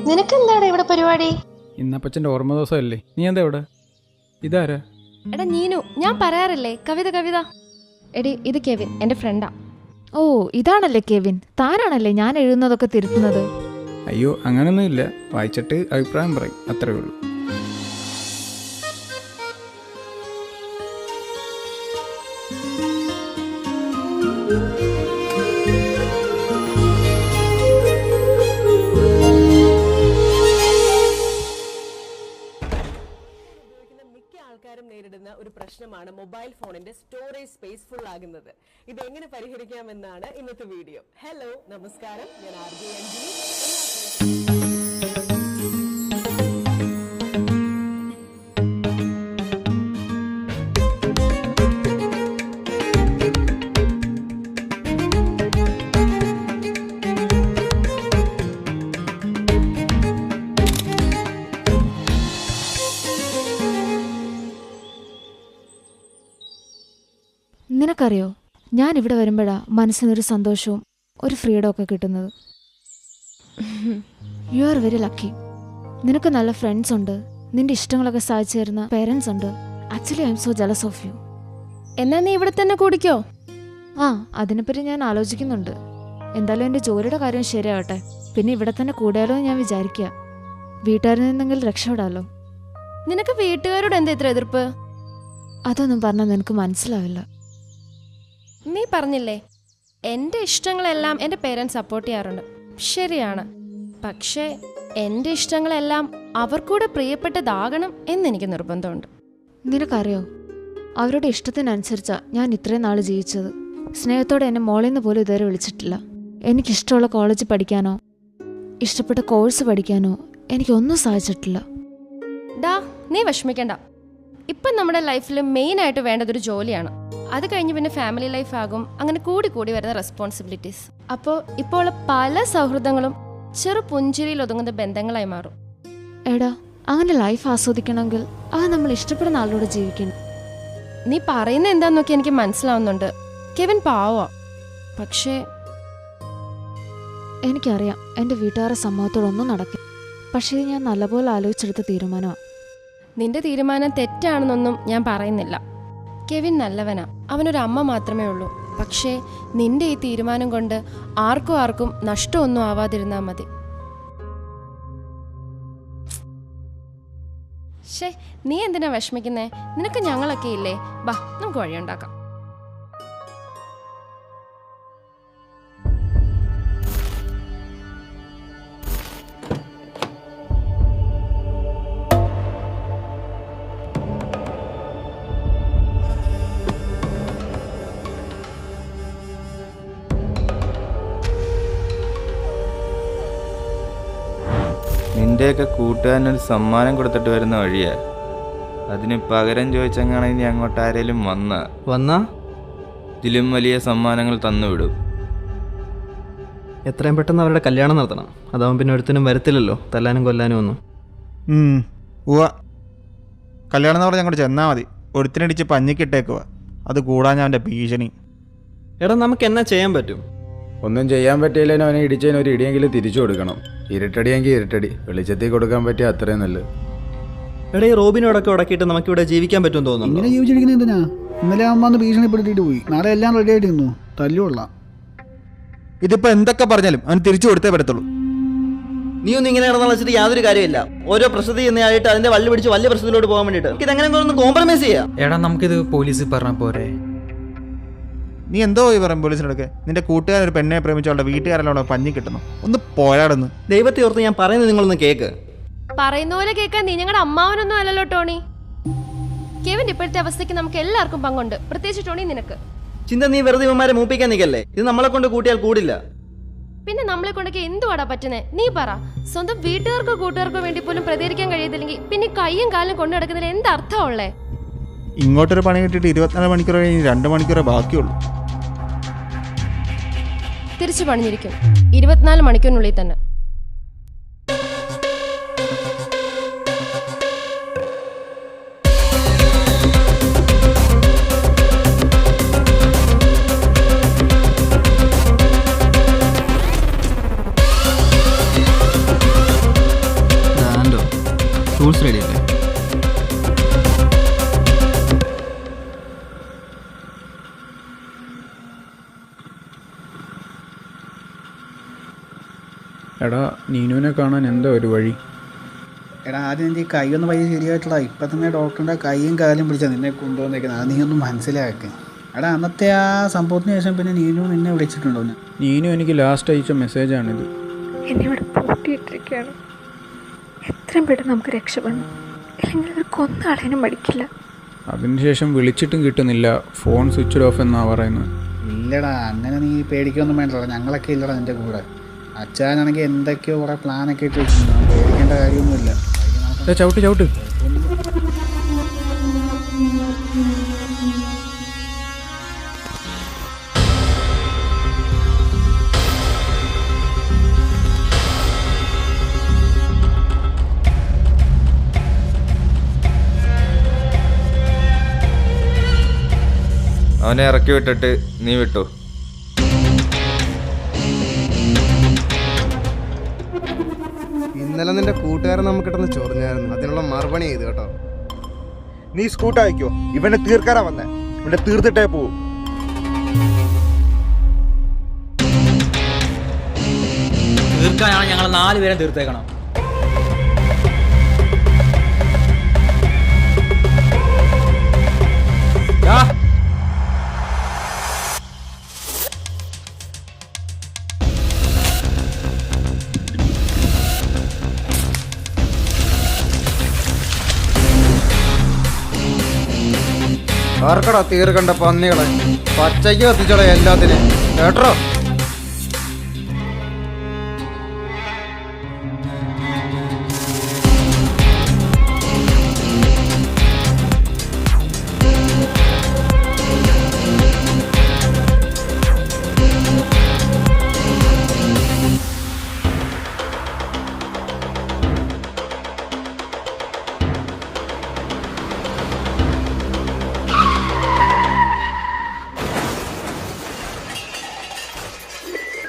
നിനക്ക് എന്താണ് ഇവിടെ പരിപാടി? ഇന്നപ്പച്ചൻ്റെ ഓർമ്മ ദിവസമല്ലേ, നീ എന്താ ഇവിടെ? ഇതാരാ? എടാ നീനു, ഞാൻ പറയാറില്ലേ കവിത. എടി ഇത് കെവിൻ, എന്റെ ഫ്രണ്ടാ. ഓ, ഇതാണല്ലേ കെവിൻ. താനാണല്ലേ ഞാൻ എഴുതുന്നതൊക്കെ തിരുത്തുന്നത്. അയ്യോ അങ്ങനൊന്നുമില്ല, വായിച്ചിട്ട് അഭിപ്രായം പറയും, അത്രേ ഉള്ളൂ. നേരിടുന്ന ഒരു പ്രശ്നമാണ് മൊബൈൽ ഫോണിന്റെ സ്റ്റോറേജ് സ്പേസ് ഫുൾ ആകുന്നത്. ഇത് എങ്ങനെ പരിഹരിക്കാമെന്നാണ് ഇന്നത്തെ വീഡിയോ. ഹലോ, നമസ്കാരം, ഞാൻ RJ അഞ്ജലി. നിനക്കറിയോ, ഞാൻ ഇവിടെ വരുമ്പോഴാ മനസ്സിനൊരു സന്തോഷവും ഒരു ഫ്രീഡം ഒക്കെ കിട്ടുന്നത്. You are very lucky. നിനക്ക് നല്ല ഫ്രണ്ട്സ് ഉണ്ട്, നിന്റെ ഇഷ്ടങ്ങളൊക്കെ സാധിച്ചു തരുന്ന പേരൻസ് ഉണ്ട്. Actually I'm so jealous of you. എന്നാ നീ ഇവിടെ തന്നെ കൂടിക്കോ. ആ, അതിനെപ്പറ്റി ഞാൻ ആലോചിക്കുന്നുണ്ട്. എന്തായാലും എൻ്റെ ജോലിയുടെ കാര്യം ശരിയാവട്ടെ, പിന്നെ ഇവിടെ തന്നെ കൂടിയാലോ എന്ന് ഞാൻ വിചാരിക്കുക. വീട്ടുകാരിൽ നിന്നെങ്കിലും രക്ഷപ്പെടാമല്ലോ. നിനക്ക് വീട്ടുകാരോട് എന്താ ഇത്ര എതിർപ്പ്? അതൊന്നും പറഞ്ഞാൽ നിനക്ക് മനസ്സിലാവില്ല. നീ പറഞ്ഞില്ലേ എൻ്റെ ഇഷ്ടങ്ങളെല്ലാം എൻ്റെ പേരൻസ് സപ്പോർട്ട് ചെയ്യാറുണ്ട്. ശരിയാണ്, പക്ഷേ എൻ്റെ ഇഷ്ടങ്ങളെല്ലാം അവർക്കൂടെ പ്രിയപ്പെട്ടതാകണം എന്നെനിക്ക് നിർബന്ധമുണ്ട്. നിനക്കറിയോ, അവരുടെ ഇഷ്ടത്തിനനുസരിച്ചാണ് ഞാൻ ഇത്രയും നാൾ ജീവിച്ചത്. സ്നേഹത്തോടെ എന്നെ മോളിൽ നിന്ന് പോലും ഇതുവരെ വിളിച്ചിട്ടില്ല. എനിക്കിഷ്ടമുള്ള കോളേജ് പഠിക്കാനോ ഇഷ്ടപ്പെട്ട കോഴ്സ് പഠിക്കാനോ എനിക്കൊന്നും സാധിച്ചിട്ടില്ല. ഡാ, നീ വിഷമിക്കണ്ട. ഇപ്പം നമ്മുടെ ലൈഫിൽ മെയിനായിട്ട് വേണ്ടതൊരു ജോലിയാണ്. അത് കഴിഞ്ഞ് പിന്നെ ഫാമിലി ലൈഫ് ആകും, അങ്ങനെ കൂടി കൂടി വരുന്ന റെസ്പോൺസിബിലിറ്റീസ്. അപ്പോൾ ഇപ്പോൾ ഉള്ള പല സൗഹൃദങ്ങളും ചെറു പുഞ്ചിരിയിൽ ഒതുങ്ങുന്ന ബന്ധങ്ങളായി മാറും. എടാ, അങ്ങനെ ലൈഫ് ആസ്വദിക്കണമെങ്കിൽ അത് നമ്മൾ ഇഷ്ടപ്പെടുന്ന ആളോട് ജീവിക്കണം. നീ പറയുന്നത് എന്താണെന്നൊക്കെ എനിക്ക് മനസ്സിലാവുന്നുണ്ട്. കെവിൻ പാവാ, പക്ഷേ എനിക്കറിയാം എൻ്റെ വീട്ടുകാരുടെ സമ്മതത്തോടൊന്നും നടക്കും. പക്ഷേ ഞാൻ നല്ലപോലെ ആലോചിച്ചെടുത്ത തീരുമാനമാണ്. നിന്റെ തീരുമാനം തെറ്റാണെന്നൊന്നും ഞാൻ പറയുന്നില്ല. കെവിൻ നല്ലവനാ, അവനൊരു അമ്മ മാത്രമേ ഉള്ളൂ. പക്ഷേ നിന്റെ ഈ തീരുമാനം കൊണ്ട് ആർക്കും നഷ്ടമൊന്നും ആവാതിരുന്നാൽ മതി. ശേ, നീ എന്തിനാ വിഷമിക്കുന്നേ? നിനക്ക് ഞങ്ങളൊക്കെ ഇല്ലേ? ബാ, നമുക്ക് വഴിയുണ്ടാക്കാം. നിന്റെയൊക്കെ കൂട്ടുകാരനൊരു സമ്മാനം കൊടുത്തിട്ട് വരുന്ന വഴിയാ. അതിന് പകരം ചോദിച്ചെങ്ങനെ ഇനി അങ്ങോട്ട് ആരെങ്കിലും വന്നാ ഇതിലും വലിയ സമ്മാനങ്ങൾ തന്നുവിടും. എത്രയും പെട്ടെന്ന് അവരുടെ കല്യാണം നടത്തണം. അതാവും പിന്നെ ഒരുത്തിനും വരത്തില്ലല്ലോ തല്ലാനും കൊല്ലാനും ഒന്നും. കല്യാണം എന്ന് പറഞ്ഞാൽ അങ്ങോട്ട് ചെന്നാൽ മതി. ഒരുത്തിനടിച്ച് പഞ്ഞിക്കിട്ടേക്കുക. അത് കൂടാൻ അവൻ്റെ ഭീഷണി. എടാ നമുക്ക് എന്നാ ചെയ്യാൻ പറ്റും? ഒന്നും ചെയ്യാൻ പറ്റിയില്ലേനും അവനെ ഇടിച്ചതിന് ഒരു ഇടിയെങ്കിലും തിരിച്ചു കൊടുക്കണം. ഇരുട്ടടിയെങ്കിൽ ഇരുട്ടടി, വെളിച്ചത്തിൽ കൊടുക്കാൻ പറ്റിയ അത്രയും നല്ലത്. എടാ ഈ റോബിനോടൊക്കെ ഉടക്കിയിട്ട് നമുക്കിവിടെ ജീവിക്കാൻ പറ്റുമെന്ന് തോന്നുന്നു. ഇങ്ങനെ ജീവിച്ചിരിക്കുന്നത് എന്തിനാ? ഇന്നലെ ആകുമ്പോൾ ഭീഷണിപ്പെടുത്തിയിട്ട് പോയി, നാളെ എല്ലാം റെഡി ആയിട്ട് നിന്നു. തല്ലുകൊള്ളാം. ഇതിപ്പോൾ എന്തൊക്കെ പറഞ്ഞാലും അവൻ തിരിച്ചു കൊടുത്തേ പറ്റത്തുള്ളൂ. നീ ഒന്നും ഇങ്ങനെ കിടന്നു വെച്ചിട്ട് യാതൊരു കാര്യമില്ല. ഓരോ പ്രശ്നത്തിൽ ചെയ്യുന്നതായിട്ട് അതിന്റെ വള്ളി പിടിച്ച് വലിയ പ്രശ്നത്തിലോട്ട് പോകാൻ വേണ്ടിയിട്ട് ഇതെങ്ങനെ ഒന്ന് കോംപ്രമൈസ് ചെയ്യാം. എടാ നമുക്കിത് പോലീസിൽ പറഞ്ഞാൽ പോരെ? നീ എന്തോ ഈ പറയും പോലീസിനൊക്കെ? നിന്റെ കൂട്ടുകാരൻ ഒരു പെണ്ണെ പ്രേമിച്ചവളുടെ വീട്ടുകാരെല്ലാം പഞ്ഞി കിട്ടുന്നു. ഒന്ന് പോരാടുന്നു. ദൈവത്തെ ഓർത്ത് ഞാൻ പറയുന്നത് നിങ്ങളൊന്ന് കേക്ക്. പറയുന്ന പോലെ കേൾക്കാൻ നീ ഞങ്ങളുടെ അമ്മാവനൊന്നും അല്ലല്ലോ ടോണി. കെവിന്റെ ഇപ്പോഴത്തെ അവസ്ഥയ്ക്ക് നമുക്ക് എല്ലാവർക്കും പങ്കുണ്ട്, പ്രത്യേകിച്ച് ടോണി നിനക്ക്. ചിന്ത നീ വെറുതെ ഇവന്മാരെ മൂപ്പിക്കാൻ നിൽക്കല്ലേ. ഇത് നമ്മളെ കൊണ്ട് കൂട്ടിയാൽ കൂടില്ല. പിന്നെ നമ്മളെ കൊണ്ടൊക്കെ എന്തുവാടാ പറ്റുന്നേ? നീ പറ. സ്വന്തം വീട്ടുകാർക്കോ കൂട്ടുകാർക്കോ വേണ്ടി പോലും പ്രതികരിക്കാൻ കഴിയത്തില്ലെങ്കിൽ പിന്നെ കയ്യും കാലും കൊണ്ടു നടക്കുന്നതിൽ എന്താ അർത്ഥമുള്ളേ? ഇങ്ങോട്ടൊരു പണി കിട്ടിയിട്ട് 24 മണിക്കൂർ കഴിഞ്ഞ് 2 മണിക്കൂറേ ബാക്കിയുള്ളൂ. തിരിച്ചു പണിഞ്ഞിരിക്കും 24 മണിക്കൂറിനുള്ളിൽ തന്നെ. ടൂൾസ് റെഡി അല്ലേ? എടാ നീനുവിനെ കാണാൻ എന്താ ഒരു വഴി? എടാ ആദ്യം എൻ്റെ ഈ കൈയൊന്നും വഴി ശരിയായിട്ടില്ല. ഇപ്പം തന്നെ ഡോക്ടറിൻ്റെ കൈയും കാലും പിടിച്ചാൽ നിന്നെ കൊണ്ടുവന്നേക്കുന്നത്. അത് നീ ഒന്ന് മനസ്സിലാക്കുക. എടാ അന്നത്തെ ആ സംഭവത്തിന് ശേഷം പിന്നെ നീനു നിന്നെ വിളിച്ചിട്ടുണ്ടോ? നീനു എനിക്ക് ലാസ്റ്റ് അയച്ച മെസ്സേജാണിത്. എന്നെ ഇവിടെ പൂട്ടിയിട്ടിരിക്കുകയാണ്. എത്രയും പെട്ടെന്ന് നമുക്ക് രക്ഷപ്പെടണം, അല്ലെങ്കിൽ അവർ കൊന്ന ആളേനും മടിക്കില്ല. അതിനുശേഷം വിളിച്ചിട്ടും കിട്ടുന്നില്ല. ഫോൺ സ്വിച്ച് ഓഫ് എന്നാ പറയുന്നത്. ഇല്ലടാ അങ്ങനെ നീ പേടിക്കൊന്നും വേണ്ടടാ, ഞങ്ങളൊക്കെ ഇല്ലടാ നിൻ്റെ കൂടെ. അച്ഛനാണെങ്കിൽ എന്തൊക്കെയോ കുറേ പ്ലാനൊക്കെ ഇട്ട് വെച്ചിട്ടുണ്ട്. പേടിക്കേണ്ട കാര്യമൊന്നുമില്ല. ചവിട്ട് ചവിട്ട്. അവനെ ഇറക്കി വിട്ടിട്ട് നീ വിട്ടോ. ഇന്നലെ നിന്റെ കൂട്ടുകാരൻ നമുക്കിട്ടൊന്ന് ചൊറിഞ്ഞായിരുന്നു. അതിനുള്ള മറുപണി ചെയ്തു കേട്ടോ. നീ സ്കൂട്ട് അയക്കോ? ഇവനെ തീർക്കാനാ വന്നേ. ഇവനെ തീർത്തിട്ടേ പോവും. തീർക്കാനാണ് ഞങ്ങൾ 4 പേരെ തീർത്തേക്കണം. ആർക്കടാ തീർക്കണ്ട പന്നികളെ? പച്ചയ്ക്ക് കത്തിച്ചോളെ എല്ലാത്തിനും കേട്ടോ.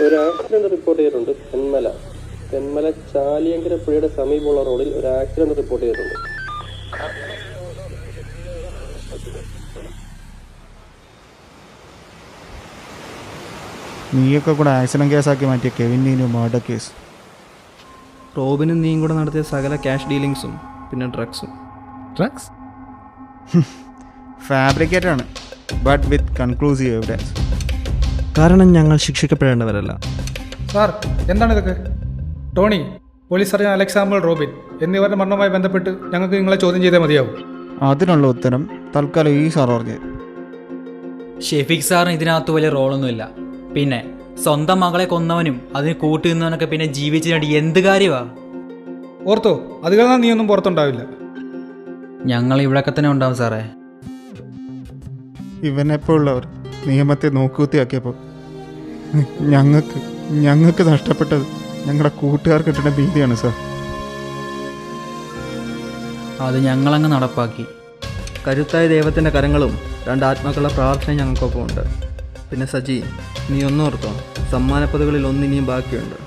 ഒരു ആക്സിഡന്റ് റിപ്പോർട്ട് ചെയ്തിട്ടുണ്ട്. തെന്മല ചാലിയങ്കര പുഴയുടെ സമീപമുള്ള റോഡിൽ ഒരു ആക്സിഡന്റ് റിപ്പോർട്ട് ചെയ്തിട്ടുണ്ട്. നീയൊക്കെ കൂടെ ആക്സിഡന്റ് കേസാക്കി മാറ്റിയ കെവിൻ്റെയും മർഡർ കേസ്. റോബിനും നീയും കൂടെ നടത്തിയ സകല ക്യാഷ് ഡീലിങ്സും പിന്നെ ഡ്രഗ്സും. ഡ്രഗ്സ് ഫാബ്രിക്കേറ്റഡ് ആണ്, ബട്ട് വിത്ത് കൺക്ലൂസീവ് എവിഡൻസ്. കാരണം ഞങ്ങൾ ശിക്ഷിക്കപ്പെടേണ്ടവരല്ല. സാർ എന്താണ് ഇതൊക്കെ? Tony, police surgeon Alexander Robin എന്നിവരുടെ മരണവുമായി ബന്ധപ്പെട്ട് ഞങ്ങൾക്ക് നിങ്ങളെ ചോദ്യം ചെയ്തേ മതിയാവും. അതിനുള്ള ഉത്തരം തൽക്കാലം ഈ സാർ പറഞ്ഞത്. ഷെഫീഖ് സാറിന് ഇതിനകത്ത് വലിയ റോളൊന്നുമില്ല. പിന്നെ സ്വന്തം മകളെ കൊന്നവനും അതിന് കൂട്ടുനിന്നവനൊക്കെ പിന്നെ ജീവിച്ചതിനായിട്ട് എന്ത് കാര്യമാ? ഓർത്തോ, അത് കാരണം നീ ഒന്നും പുറത്തുണ്ടാവില്ല. ഞങ്ങൾ ഇവിടെയൊക്കെ തന്നെ ഉണ്ടാവും സാറേ. ഇവനെപ്പോഴുള്ളവർ നിയമത്തെ നോക്കുകുത്തിയാക്കിയപ്പോൾ ഞങ്ങൾക്ക് നഷ്ടപ്പെട്ടത് ഞങ്ങളുടെ കൂട്ടുകാർ കിട്ടുന്ന ഭീതിയാണ് സാർ. അത് ഞങ്ങളങ്ങ് നടപ്പാക്കി. കരുത്തായ ദൈവത്തിൻ്റെ കരങ്ങളും 2 ആത്മാക്കളുടെ പ്രാർത്ഥന ഞങ്ങൾക്കൊപ്പം ഉണ്ട്. പിന്നെ സജി, നീ ഒന്നോർത്തോ, സമ്മാനപ്പദകളിൽ ഒന്നിനിയും ബാക്കിയുണ്ട്.